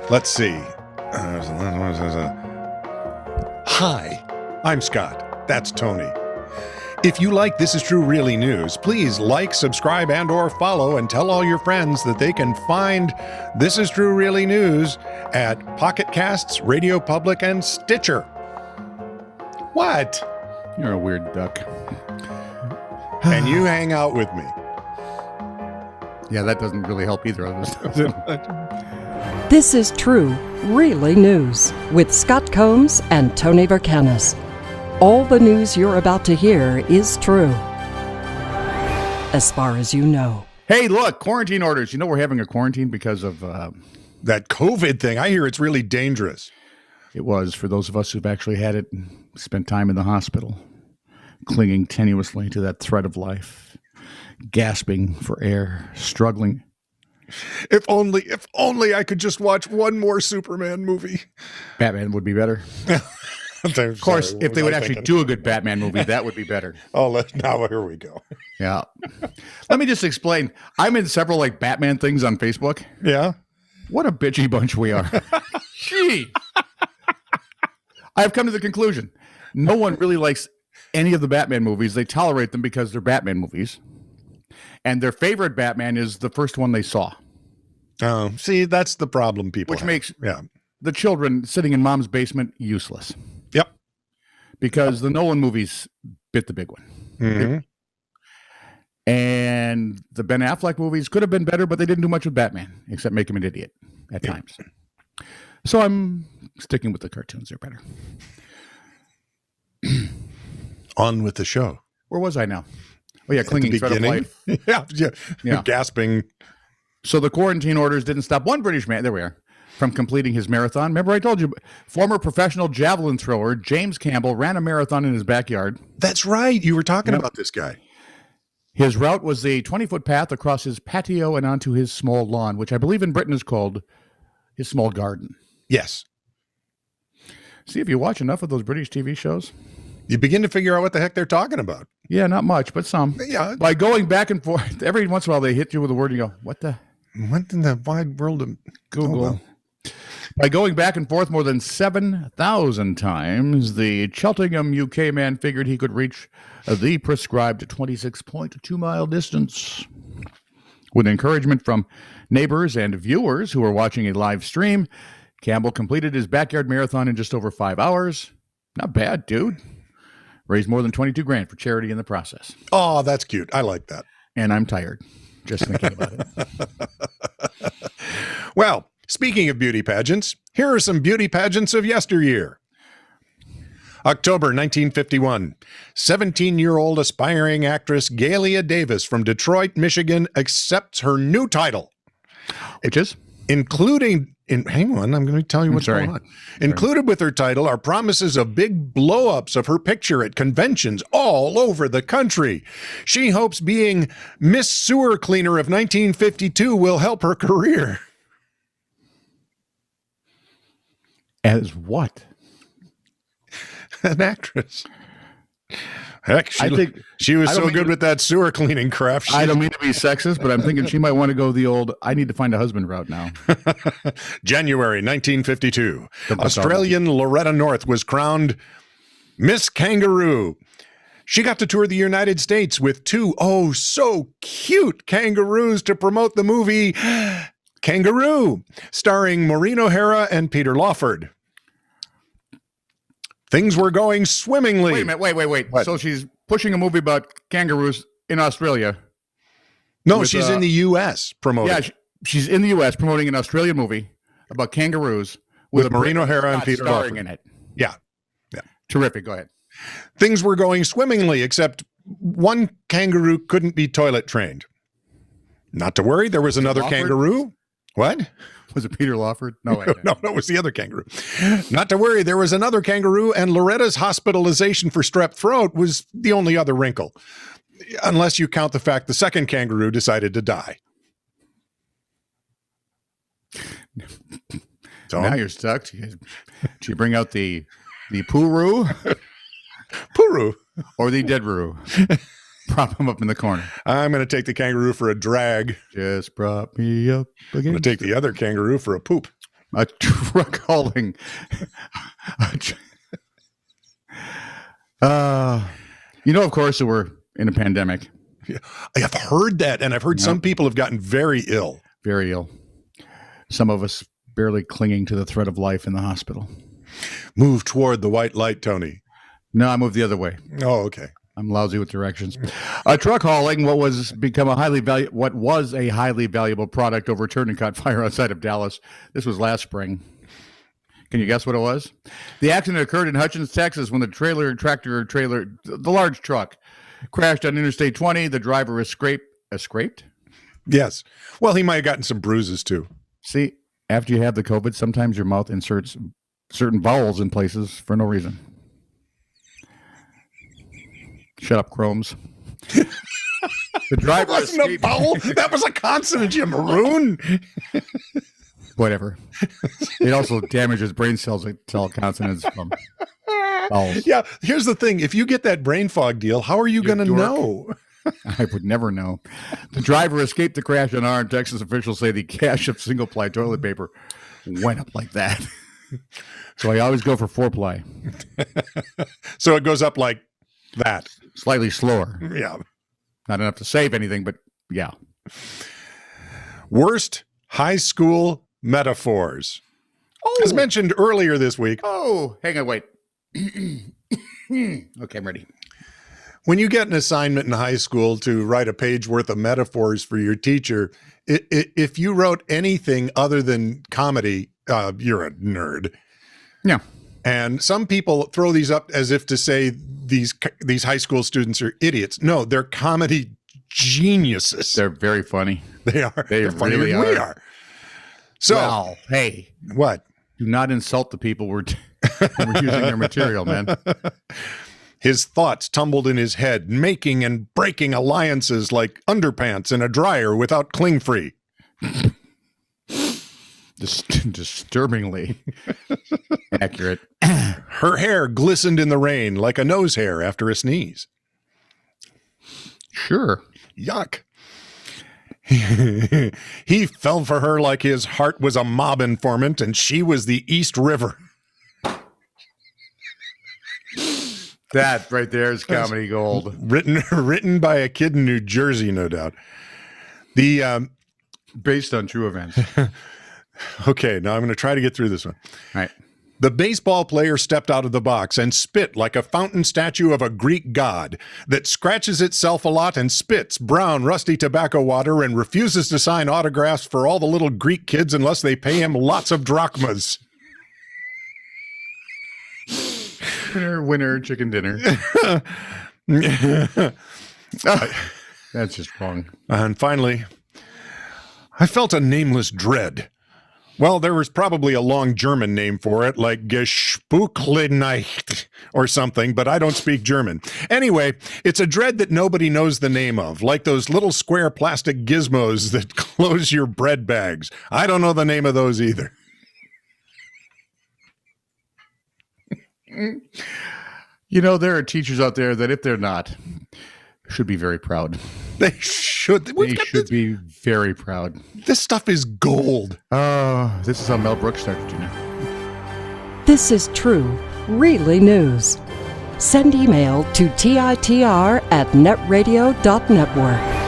Let's see. Hi, I'm Scott. That's Tony. If you like This Is True Really News, please like, subscribe, and or follow, and tell all your friends that they can find This Is True Really News at Pocket Casts, Radio Public, and Stitcher. What? You're a weird duck. And you hang out with me. Yeah, that doesn't really help either of us, does it? This is True, Really News with Scott Combs and Tony Vercanis. All the news you're about to hear is true, as far as you know. Hey, look, quarantine orders. You know we're having a quarantine because of... That COVID thing. I hear it's really dangerous. It was, for those of us who've actually had it, spent time in the hospital, clinging tenuously to that thread of life, gasping for air, struggling. If only I could just watch one more Superman movie. Batman would be better. Of course, if they would actually do a good Batman movie, that would be better. Oh, now here we go. Yeah. Let me just explain. I'm in several like Batman things on Facebook. Yeah. What a bitchy bunch we are. Gee. I've come to the conclusion. No one really likes any of the Batman movies. They tolerate them because they're Batman movies. And their favorite Batman is the first one they saw. Oh, see, that's the problem people Which have. makes the children sitting in mom's basement useless. Yep. Because the Nolan movies bit the big one. Mm-hmm. And the Ben Affleck movies could have been better, but they didn't do much with Batman, except make him an idiot at times. So I'm sticking with the cartoons. They're better. On with the show. Where was I now? Oh, yeah, clinging thread of life. yeah. Gasping. So the quarantine orders didn't stop one British man, there we are, from completing his marathon. Remember I told you, former professional javelin thrower James Campbell ran a marathon in his backyard. That's right. You were talking about this guy. His route was a 20-foot path across his patio and onto his small lawn, which I believe in Britain is called his small garden. Yes. See, if you watch enough of those British TV shows, you begin to figure out what the heck they're talking about. Yeah, not much, but some. Yeah. By going back and forth, every once in a while they hit you with a word and you go, what in the wide world of Google? Oh, well. By going back and forth more than 7,000 times, the Cheltenham, UK man figured he could reach the prescribed 26.2-mile distance. With encouragement from neighbors and viewers who were watching a live stream, Campbell completed his backyard marathon in just over 5 hours. Not bad, dude. Raised more than $22,000 for charity in the process. Oh, that's cute. I like that. And I'm tired just thinking about it. Well, speaking of beauty pageants, here are some beauty pageants of yesteryear. October 1951, 17-year-old aspiring actress Galia Davis from Detroit, Michigan accepts her new title. Which is? Hang on, I'm going to tell you what's going on. Included with her title are promises of big blow-ups of her picture at conventions all over the country. She hopes being Miss Sewer Cleaner of 1952 will help her career. As what? An actress. Heck, she was so good with that sewer cleaning craft. I don't mean to be sexist, but I'm thinking she might want to go the old, I need to find a husband route now. January 1952. Australian Loretta North was crowned Miss Kangaroo. She got to tour the United States with two so cute kangaroos to promote the movie Kangaroo, starring Maureen O'Hara and Peter Lawford. Things were going swimmingly. Wait a minute. Wait. What? So she's pushing a movie about kangaroos in Australia. No, she's in the U.S. promoting. Yeah, she's in the U.S. promoting an Australian movie about kangaroos with Maureen O'Hara and Peter Lawford in it. Yeah. Terrific. Go ahead. Things were going swimmingly, except one kangaroo couldn't be toilet trained. Not to worry, there was another kangaroo. What? Was it Peter Lawford? No, it was the other kangaroo. Not to worry, there was another kangaroo, and Loretta's hospitalization for strep throat was the only other wrinkle, unless you count the fact the second kangaroo decided to die. So now you're stuck. Did you bring out the Puru? Puru. Or the Deadroo? Prop him up in the corner. I'm going to take the kangaroo for a drag. Just prop me up again. I'm going to take the other kangaroo for a poop. A truck hauling. Of course, that we're in a pandemic. Yeah, I have heard that, and I've heard some people have gotten very ill. Very ill. Some of us barely clinging to the thread of life in the hospital. Move toward the white light, Tony. No, I moved the other way. Oh, okay. I'm lousy with directions. A truck hauling what was a highly valuable product overturned and caught fire outside of Dallas. This was last spring. Can you guess what it was? The accident occurred in Hutchins, Texas, when the large truck crashed on Interstate 20. The driver escaped? Yes. Well, he might have gotten some bruises too. See, after you have the COVID, sometimes your mouth inserts certain vowels in places for no reason. Shut up, Chromes. The driver wasn't a vowel. That was a consonant, you maroon. Whatever. It also damages brain cells that tell consonants from vowels. Yeah, here's the thing. If you get that brain fog deal, how are you going to know? I would never know. The driver escaped the crash unharmed. Texas officials say the cache of single-ply toilet paper went up like that. So I always go for 4-ply. So it goes up like that. Slightly slower. Yeah. Not enough to save anything, but yeah. Worst high school metaphors. As mentioned earlier this week. Oh, hang on, wait. Okay, I'm ready. When you get an assignment in high school to write a page worth of metaphors for your teacher, if you wrote anything other than comedy, you're a nerd. Yeah. And some people throw these up as if to say these high school students are idiots. No, they're comedy geniuses. They're very funny. They are. They're funnier really than we are. So, well, hey, what? Do not insult the people we're using their material, man. His thoughts tumbled in his head, making and breaking alliances like underpants in a dryer without cling-free. Disturbingly accurate. Her hair glistened in the rain like a nose hair after a sneeze. Sure. Yuck. He fell for her like his heart was a mob informant and she was the East River. That right there is comedy gold. Written by a kid in New Jersey, no doubt. Based on true events. Okay, now I'm going to try to get through this one. All right. The baseball player stepped out of the box and spit like a fountain statue of a Greek god that scratches itself a lot and spits brown, rusty tobacco water and refuses to sign autographs for all the little Greek kids unless they pay him lots of drachmas. Winner, chicken dinner. That's just wrong. And finally, I felt a nameless dread. Well, there was probably a long German name for it, like Gespucklenacht or something, but I don't speak German. Anyway, it's a dread that nobody knows the name of, like those little square plastic gizmos that close your bread bags. I don't know the name of those either. You know, there are teachers out there that if they're not, should be very proud. They should. They should be very proud. This stuff is gold. This is how Mel Brooks started, you know. This is true, really news. Send email to TiTR@netradio.network.